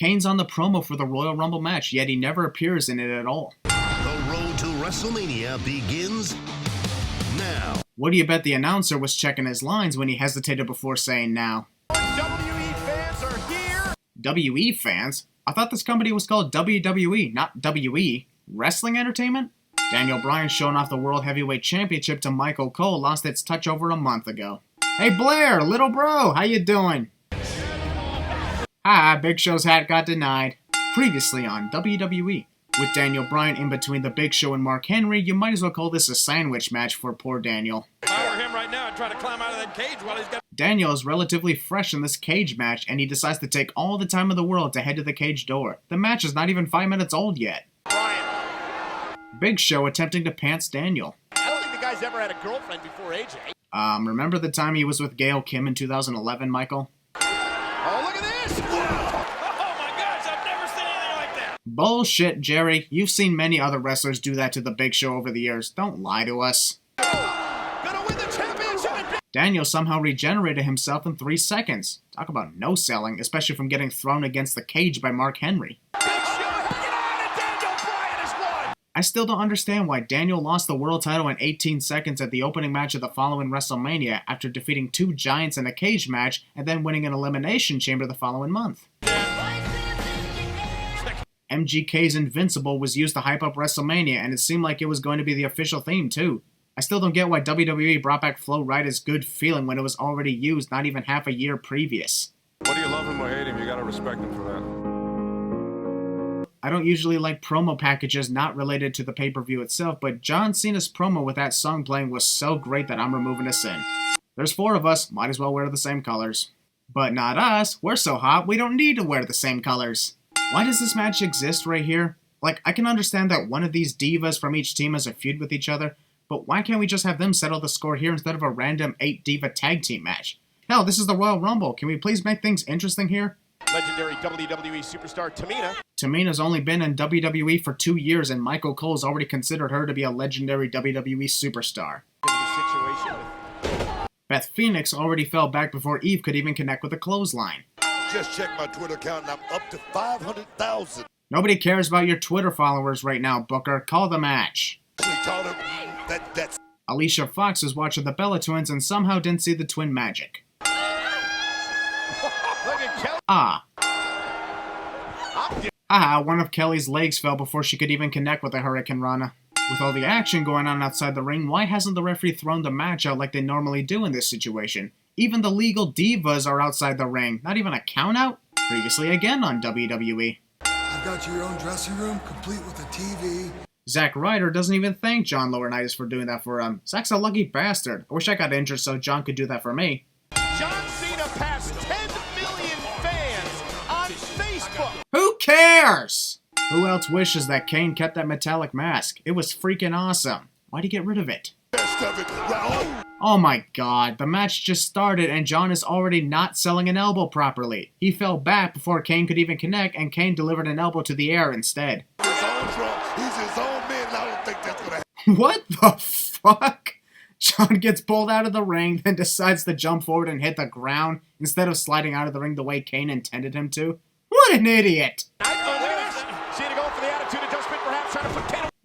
Kane's on the promo for the Royal Rumble match, yet he never appears in it at all. The road to WrestleMania begins now. What do you bet the announcer was checking his lines when he hesitated before saying now? WWE fans are here! WE fans? I thought this company was called WWE, not WE. Wrestling Entertainment? Daniel Bryan showing off the World Heavyweight Championship to Michael Cole lost its touch over a month ago. Hey Blair, little bro, how you doing? Big Show's hat got denied. Previously on WWE. With Daniel Bryan in between the Big Show and Mark Henry, you might as well call this a sandwich match for poor Daniel. If I were him right now, I'd try to climb out of that cage while he's got... Daniel is relatively fresh in this cage match, and he decides to take all the time in the world to head to the cage door. The match is not even 5 minutes old yet. Bryan. Big Show attempting to pants Daniel. I don't think the guy's ever had a girlfriend before AJ. Remember the time he was with Gail Kim in 2011, Michael? Oh, look at this! Oh my gosh, I've never seen anything like that! Bullshit, Jerry. You've seen many other wrestlers do that to the Big Show over the years. Don't lie to us. Gonna win the championship! Daniel somehow regenerated himself in 3 seconds. Talk about no selling, especially from getting thrown against the cage by Mark Henry. Big Show hanging on, and Daniel Bryan has won! I still don't understand why Daniel lost the world title in 18 seconds at the opening match of the following WrestleMania after defeating 2 giants in a cage match and then winning an elimination chamber the following month. MGK's Invincible was used to hype up WrestleMania, and it seemed like it was going to be the official theme too. I still don't get why WWE brought back Flo Rida's Good Feeling when it was already used not even half a year previous. Whether you love him or hate him, you gotta respect him for that. I don't usually like promo packages not related to the pay-per-view itself, but John Cena's promo with that song playing was so great that I'm removing a sin. There's 4 of us, might as well wear the same colors. But not us, we're so hot we don't need to wear the same colors. Why does this match exist right here? Like, I can understand that one of these divas from each team has a feud with each other, but why can't we just have them settle the score here instead of a random 8-diva tag team match? Hell, this is the Royal Rumble. Can we please make things interesting here? Legendary WWE superstar Tamina. Tamina's only been in WWE for 2 years, and Michael Cole's already considered her to be a legendary WWE superstar. Beth Phoenix already fell back before Eve could even connect with a clothesline. Just checked my Twitter account and I'm up to 500,000. Nobody cares about your Twitter followers right now, Booker. Call the match. That's Alicia Fox was watching the Bella Twins and somehow didn't see the twin magic. One of Kelly's legs fell before she could even connect with a Hurricane Rana. With all the action going on outside the ring, why hasn't the referee thrown the match out like they normally do in this situation? Even the legal divas are outside the ring. Not even a count out? Previously again on WWE. I've got your own dressing room, complete with a TV. Zack Ryder doesn't even thank John Laurinaitis for doing that for him. Zack's a lucky bastard. I wish I got injured so John could do that for me. John Cena passed 10 million fans on Facebook. Who cares? Who else wishes that Kane kept that metallic mask? It was freaking awesome. Why'd he get rid of it? best of it. Oh my god, the match just started and John is already not selling an elbow properly. He fell back before Kane could even connect and Kane delivered an elbow to the air instead. His own drunk. He's his own man, and I don't think that's gonna happen. What the fuck? John gets pulled out of the ring, then decides to jump forward and hit the ground instead of sliding out of the ring the way Kane intended him to. What an idiot!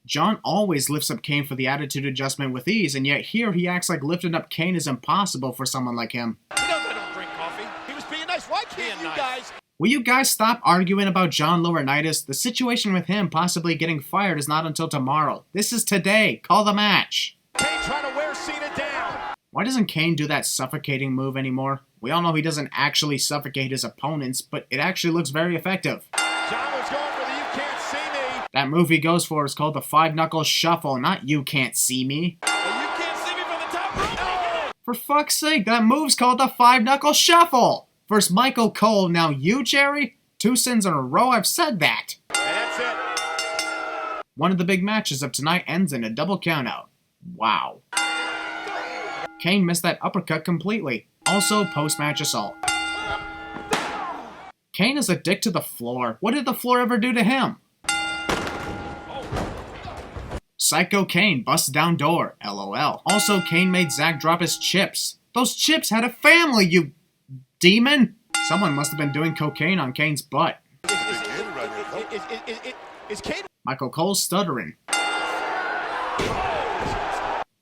John always lifts up Kane for the attitude adjustment with ease, and yet here he acts like lifting up Kane is impossible for someone like him. He knows I don't drink coffee. He was being nice. Why can't you guys? Will you guys stop arguing about John Laurinaitis? The situation with him possibly getting fired is not until tomorrow. This is today. Call the match. Kane trying to wear Cena down. Why doesn't Kane do that suffocating move anymore? We all know he doesn't actually suffocate his opponents, but it actually looks very effective. John was going for the "you can't see me." That move he goes for is called the 5-knuckle shuffle, not "you can't see me." Well, you can't see me from the top rope. No. For fuck's sake, that move's called the 5-knuckle shuffle! Versus Michael Cole, now you, Jerry? 2 sins in a row, I've said that. That's it. One of the big matches of tonight ends in a double countout. Wow. Kane missed that uppercut completely. Also, post-match assault. Kane is a dick to the floor. What did the floor ever do to him? Psycho Kane busts down door. LOL. Also, Kane made Zack drop his chips. Those chips had a family, you demon! Someone must have been doing cocaine on Kane's butt. Is Kane? Michael Cole's stuttering.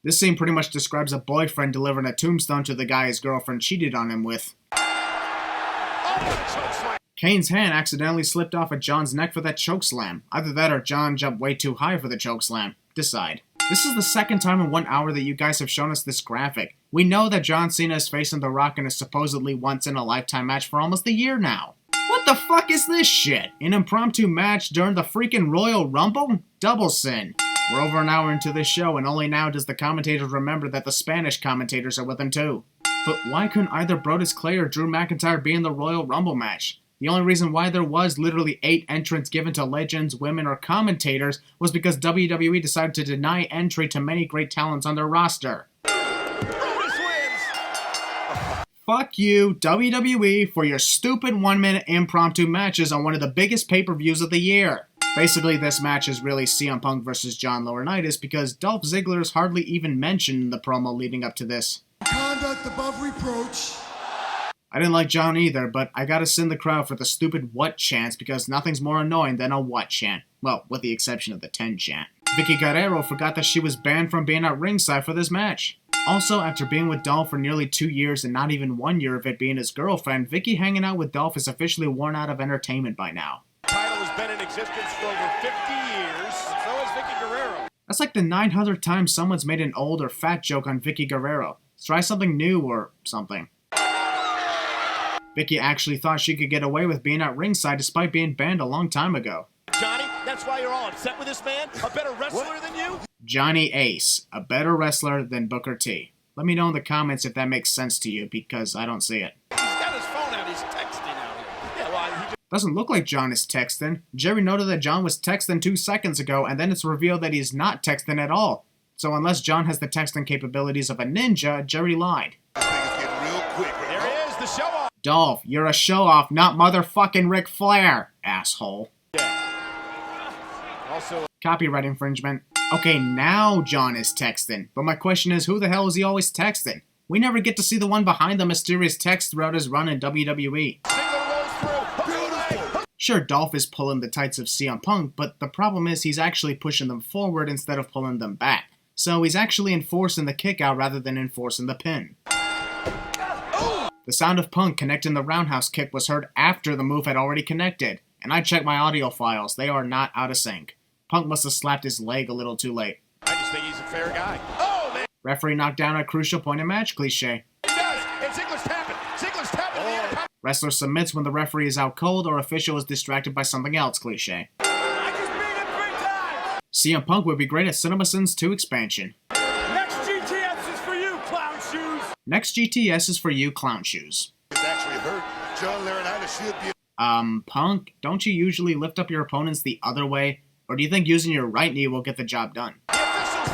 This scene pretty much describes a boyfriend delivering a tombstone to the guy his girlfriend cheated on him with. Kane's hand accidentally slipped off of John's neck for that chokeslam. Either that or John jumped way too high for the chokeslam. Decide. This is the second time in 1 hour that you guys have shown us this graphic. We know that John Cena is facing The Rock in a supposedly once-in-a-lifetime match for almost a year now. What the fuck is this shit? An impromptu match during the freaking Royal Rumble? Double sin. We're over an hour into this show, and only now does the commentators remember that the Spanish commentators are with them too. But why couldn't either Brodus Clay or Drew McIntyre be in the Royal Rumble match? The only reason why there was literally 8 entrants given to legends, women, or commentators was because WWE decided to deny entry to many great talents on their roster. Fuck you, WWE, for your stupid 1-minute impromptu matches on one of the biggest pay-per-views of the year. Basically, this match is really CM Punk versus John Laurinaitis because Dolph Ziggler is hardly even mentioned in the promo leading up to this. Conduct above reproach. I didn't like John either, but I gotta send the crowd for the stupid what chants because nothing's more annoying than a what chant. Well, with the exception of the 10 chant. Vicky Guerrero forgot that she was banned from being at ringside for this match. Also, after being with Dolph for nearly 2 years and not even 1 year of it being his girlfriend, Vicky hanging out with Dolph is officially worn out of entertainment by now. The title has been in existence for over 50 years. So has Vicky Guerrero. That's like the 900th time someone's made an old or fat joke on Vicky Guerrero. Let's try something new or something. Vicky actually thought she could get away with being at ringside despite being banned a long time ago. Johnny, that's why you're all upset with this man? A better wrestler than you? Johnny Ace, a better wrestler than Booker T. Let me know in the comments if that makes sense to you, because I don't see it. He's got his phone out, he's texting out here. Yeah, well, he just... Doesn't look like John is texting. Jerry noted that John was texting 2 seconds ago, and then it's revealed that he's not texting at all. So unless John has the texting capabilities of a ninja, Jerry lied. I think it's getting real quick right There now. he is, the show-off. Dolph, you're a show-off, not motherfucking Ric Flair, asshole. Also, Copyright infringement. Okay, now John is texting, but my question is, who the hell is he always texting? We never get to see the one behind the mysterious text throughout his run in WWE. Ziggler rolls through. Beautiful. Sure, Dolph is pulling the tights of CM Punk, but the problem is he's actually pushing them forward instead of pulling them back. So he's actually enforcing the kick out rather than enforcing the pin. The sound of Punk connecting the roundhouse kick was heard after the move had already connected, and I checked my audio files, they are not out of sync. Punk must have slapped his leg a little too late. I just think he's a fair guy. Oh, man. Referee knocked down a crucial point in match cliche. He does. And Ziggler's tapping. Ziggler's tapping. Oh. Wrestler submits when the referee is out cold or official is distracted by something else cliche. I just beat him 3 times. CM Punk would be great at Cinema Sins 2 expansion. Next GTS is for you, clown shoes. Next GTS is for you, clown shoes. It's actually hurt. John Laurinaitis should be... Punk, don't you usually lift up your opponents the other way? Or do you think using your right knee will get the job done? The official's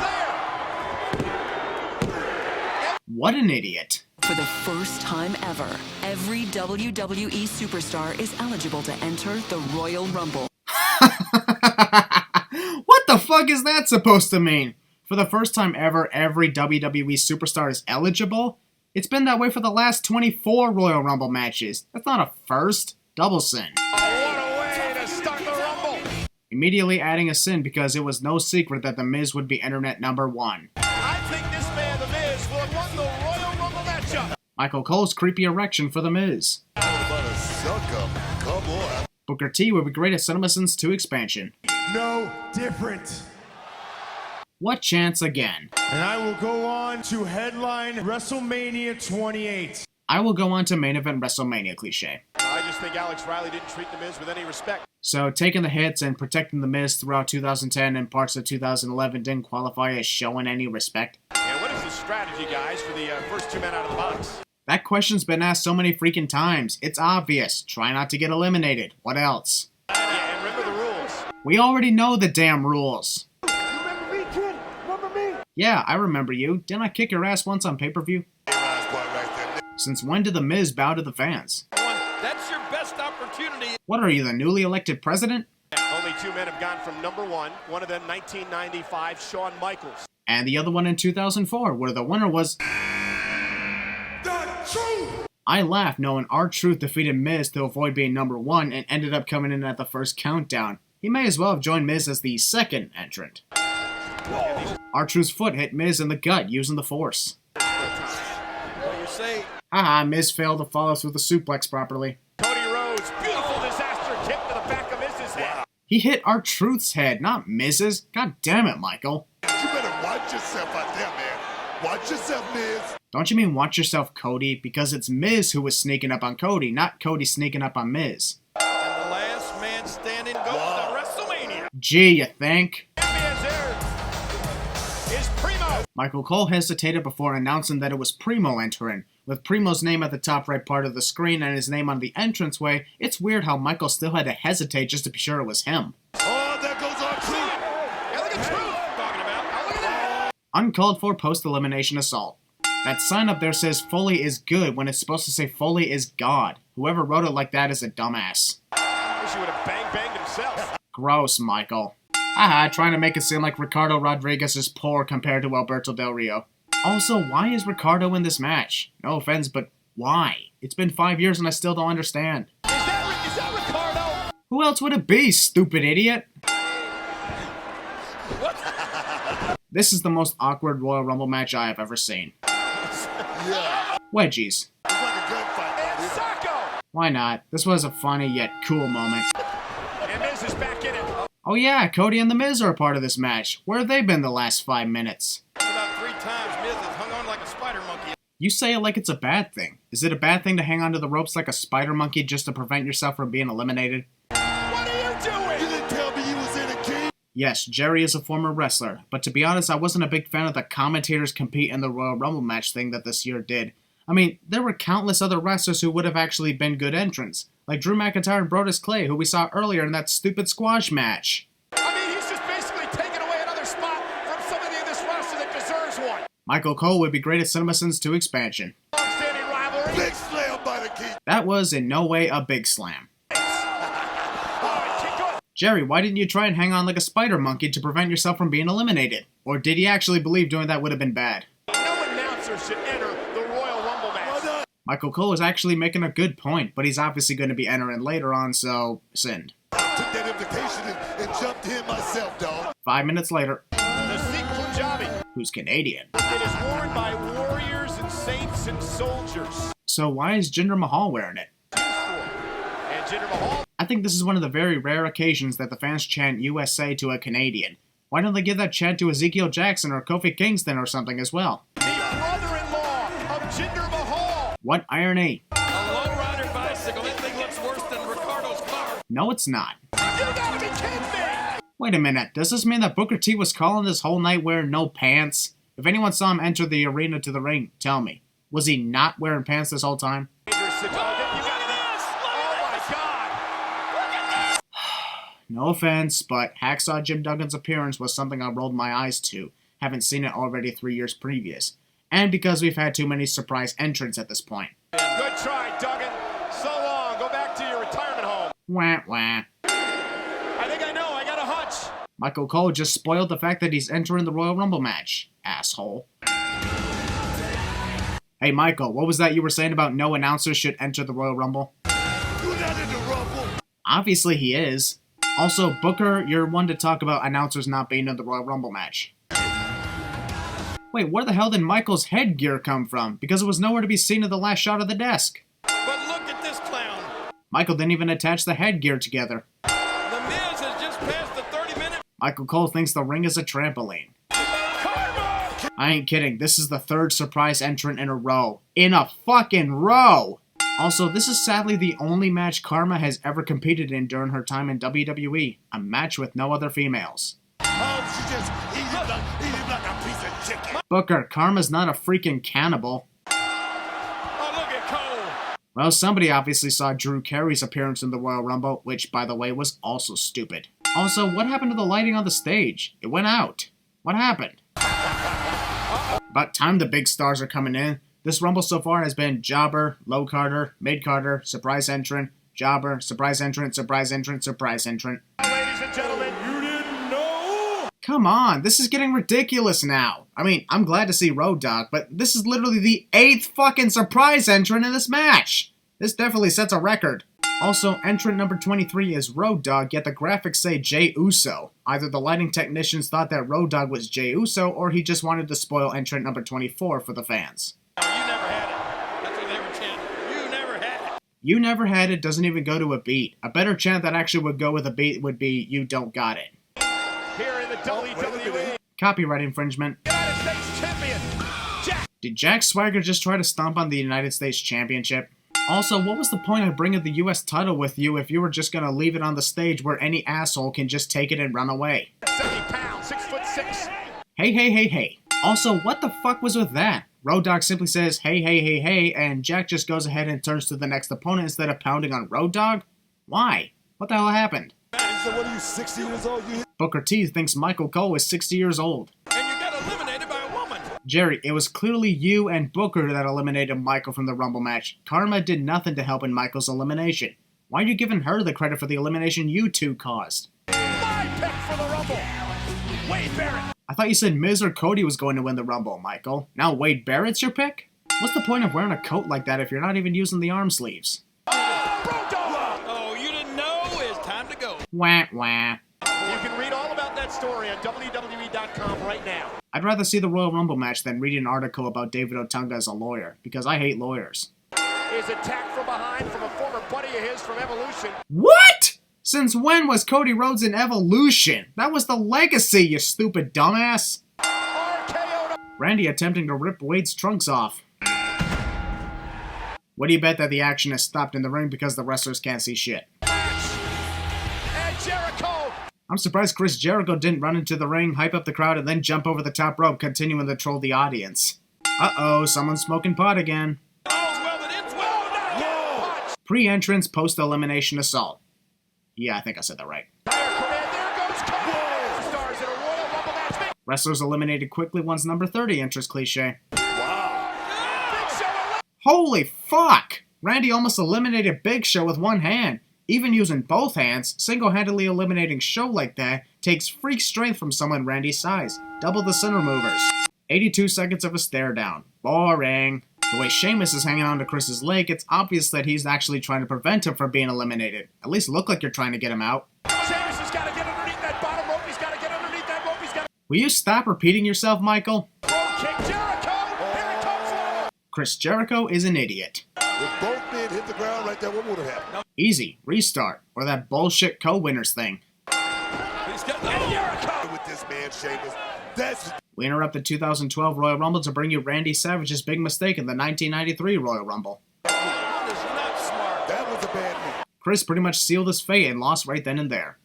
there. What an idiot. For the first time ever, every WWE superstar is eligible to enter the Royal Rumble. What the fuck is that supposed to mean? For the first time ever, every WWE superstar is eligible? It's been that way for the last 24 Royal Rumble matches. That's not a first. Double sin. Oh, what a way to start the Rumble. Immediately adding a sin because it was no secret that The Miz would be internet #1. I think this man, The Miz, will have won the Royal Rumble matchup. Michael Cole's creepy erection for The Miz. What a suck-up. Come on. Booker T would be great at Cinema Sins 2 expansion. No different. What chance again? And I will go on to headline WrestleMania 28. I will go on to main event WrestleMania cliche. I just think Alex Riley didn't treat The Miz with any respect. So taking the hits and protecting The Miz throughout 2010 and parts of 2011 didn't qualify as showing any respect. And what is the strategy, guys, for the first 2 men out of the box? That question's been asked so many freaking times. It's obvious. Try not to get eliminated. What else? Yeah, and remember the rules. We already know the damn rules. Remember me, kid? Remember me? Yeah, I remember you. Didn't I kick your ass once on pay-per-view? Last part right there. Since when did The Miz bow to the fans? That's your best opportunity. What are you, the newly elected president? Only 2 men have gone from #1. One of them, 1995, Shawn Michaels. And the other one in 2004, where the winner was... The truth! I laughed knowing R-Truth defeated Miz to avoid being number 1 and ended up coming in at the first countdown. He may as well have joined Miz as the second entrant. R-Truth's foot hit Miz in the gut using the Force. Haha, Miz failed to follow through the suplex properly. Cody Rhodes, beautiful disaster kick to the back of Miz's head. He hit R-Truth's head, not Miz's. God damn it, Michael. You better watch yourself out there, man. Watch yourself, Miz. Don't you mean watch yourself, Cody? Because it's Miz who was sneaking up on Cody, not Cody sneaking up on Miz. And the last man standing goes to WrestleMania. Gee, you think? Is Primo. Michael Cole hesitated before announcing that it was Primo entering. With Primo's name at the top right part of the screen and his name on the entranceway, it's weird how Michael still had to hesitate just to be sure it was him. Oh, there goes our truth. Yeah, look at Truth talking about. Now look at that. Uncalled for post-elimination assault. That sign up there says Foley is good when it's supposed to say Foley is God. Whoever wrote it like that is a dumbass. Wish he would have banged himself. Gross, Michael. Haha, trying to make it seem like Ricardo Rodriguez is poor compared to Alberto Del Rio. Also, why is Ricardo in this match? No offense, but why? It's been 5 years and I still don't understand. Is that Ricardo? Who else would it be, stupid idiot? This is the most awkward Royal Rumble match I have ever seen. Yeah. Wedgies. It's like a gunfight. And Sacco. Why not? This was a funny yet cool moment. And Miz is back in it. Oh yeah, Cody and The Miz are a part of this match. Where have they been the last 5 minutes? About 3 times, Miz has hung on like a spider monkey. You say it like it's a bad thing. Is it a bad thing to hang onto the ropes like a spider monkey just to prevent yourself from being eliminated? What are you doing? You didn't tell me you was in a key. Yes, Jerry is a former wrestler, but to be honest, I wasn't a big fan of the commentators compete in the Royal Rumble match thing that this year did. I mean, there were countless other wrestlers who would have actually been good entrants, like Drew McIntyre and Brodus Clay, who we saw earlier in that stupid squash match. I mean, he's just basically taking away another spot from somebody in this roster that deserves one. Michael Cole would be great at CinemaSins 2 expansion. Long-standing rivalry. Big slam by the key. That was in no way a big slam. Oh, kick good. Jerry, why didn't you try and hang on like a spider monkey to prevent yourself from being eliminated? Or did he actually believe doing that would have been bad? No announcer should enter the Royal Rumble match. Michael Cole is actually making a good point, but he's obviously going to be entering later on, so sinned. I took that invitation and jumped in myself, dog. 5 minutes later, The Sikh Punjabi. who's Canadian? It is worn by warriors and saints and soldiers. So why is Jinder Mahal wearing it? And Jinder Mahal. I think this is one of the very rare occasions that the fans chant USA to a Canadian. Why don't they give that chant to Ezekiel Jackson or Kofi Kingston or something as well? The brother-in-law of Jinder Mahal. What irony? A lowrider bicycle. That thing looks worse than Ricardo's car. No, it's not. You gotta be kidding me! Wait a minute, does this mean that Booker T was calling this whole night wearing no pants? If anyone saw him enter the arena to the ring, tell me. Was he not wearing pants this whole time? No offense, but Hacksaw Jim Duggan's appearance was something I rolled my eyes to. Haven't seen it already 3 years previous. And because we've had too many surprise entrants at this point. Good try, Duggan. So long. Go back to your retirement home. Wah wah. I think I know. I got a hunch. Michael Cole just spoiled the fact that he's entering the Royal Rumble match. Asshole. Hey Michael, what was that you were saying about no announcer should enter the Royal Rumble? You're not in the Rumble. Obviously he is. Also, Booker, you're one to talk about announcers not being in the Royal Rumble match. Wait, where the hell did Michael's headgear come from? Because it was nowhere to be seen in the last shot of the desk. But look at this clown. Michael didn't even attach the headgear together. The Miz has just passed the 30-minute. Michael Cole thinks the ring is a trampoline. Karma! I ain't kidding, this is the 3rd surprise entrant in a row. In a fucking row! Also, this is sadly the only match Karma has ever competed in during her time in WWE. A match with no other females. Oh, she just eat him like a piece of chicken. Booker, Karma's not a freaking cannibal. Oh, look at Cole. Well, somebody obviously saw Drew Carey's appearance in the Royal Rumble, which, by the way, was also stupid. Also, what happened to the lighting on the stage? It went out. What happened? About time the big stars are coming in. This Rumble so far has been Jobber, Low Carter, Mid Carter, Surprise Entrant, Jobber, Surprise Entrant, Surprise Entrant, Surprise Entrant. Ladies and gentlemen, you didn't know? Come on, this is getting ridiculous now. I mean, I'm glad to see Road Dogg, but this is literally the 8th fucking surprise entrant in this match. This definitely sets a record. Also, entrant number 23 is Road Dogg, yet the graphics say Jey Uso. Either the lighting technicians thought that Road Dogg was Jey Uso, or he just wanted to spoil entrant number 24 for the fans. You never had it. That's what they were chanting. You never had it. You never had it doesn't even go to a beat. A better chant that actually would go with a beat would be You Don't Got It. Here in the WWE. Copyright infringement. United States Champion. Jack. Did Jack Swagger just try to stomp on the United States Championship? Also, what was the point of bringing the US title with you if you were just gonna leave it on the stage where any asshole can just take it and run away? 70 pounds, 6'6". Hey. Also, what the fuck was with that? Road Dogg simply says, hey, and Jack just goes ahead and turns to the next opponent instead of pounding on Road Dogg? Why? What the hell happened? So what are you, 60 years old? Booker T thinks Michael Cole is 60 years old. And you got eliminated by a woman. Jerry, it was clearly you and Booker that eliminated Michael from the Rumble match. Karma did nothing to help in Michael's elimination. Why are you giving her the credit for the elimination you two caused? My pick for the Rumble. Wade Barrett. I thought you said Miz or Cody was going to win the Rumble, Michael. Now Wade Barrett's your pick? What's the point of wearing a coat like that if you're not even using the arm sleeves? Oh, you didn't know? It's time to go. Wah. You can read all about that story on WWE.com right now. I'd rather see the Royal Rumble match than read an article about David Otunga as a lawyer, because I hate lawyers. Is attacked from behind from a former buddy of his from Evolution. What? Since when was Cody Rhodes in Evolution? That was the legacy, you stupid dumbass. RKO. Randy attempting to rip Wade's trunks off. What do you bet that the action is stopped in the ring because the wrestlers can't see shit? And Jericho. I'm surprised Chris Jericho didn't run into the ring, hype up the crowd, and then jump over the top rope, continuing to troll the audience. Uh-oh, someone's smoking pot again. Pre-entrance, post-elimination assault. Yeah, I think I said that right. Wrestlers eliminated quickly once number 30 enters cliche. Holy fuck! Randy almost eliminated Big Show with one hand. Even using both hands, single-handedly eliminating Show like that takes freak strength from someone Randy's size. Double the center movers. 82 seconds of a stare down. Boring. The way Sheamus is hanging on to Chris's leg, it's obvious that he's actually trying to prevent him from being eliminated. At least look like you're trying to get him out. Sheamus has got to get underneath that bottom rope. He's got to get underneath that rope. He's got to... Will you stop repeating yourself, Michael? Roll kick Jericho. Here it comes now. Chris Jericho is an idiot. If both men hit the ground right there, what would have happened? Easy. Restart. Or that bullshit co-winners thing. He's got Jericho. With this man, Sheamus, that's... We interrupt the 2012 Royal Rumble to bring you Randy Savage's big mistake in the 1993 Royal Rumble. That is not smart. That was a bad move. Chris pretty much sealed his fate and lost right then and there.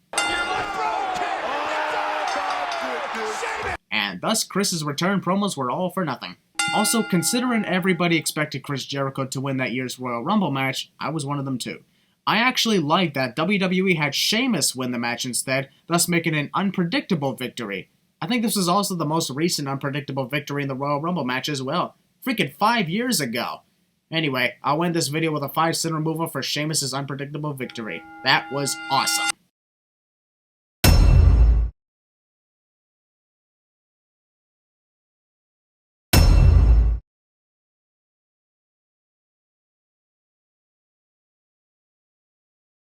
And thus, Chris's return promos were all for nothing. Also, considering everybody expected Chris Jericho to win that year's Royal Rumble match, I was one of them too. I actually liked that WWE had Sheamus win the match instead, thus making an unpredictable victory. I think this was also the most recent unpredictable victory in the Royal Rumble match as well. Freaking 5 years ago. Anyway, I'll end this video with a 5-cent removal for Sheamus' unpredictable victory. That was awesome.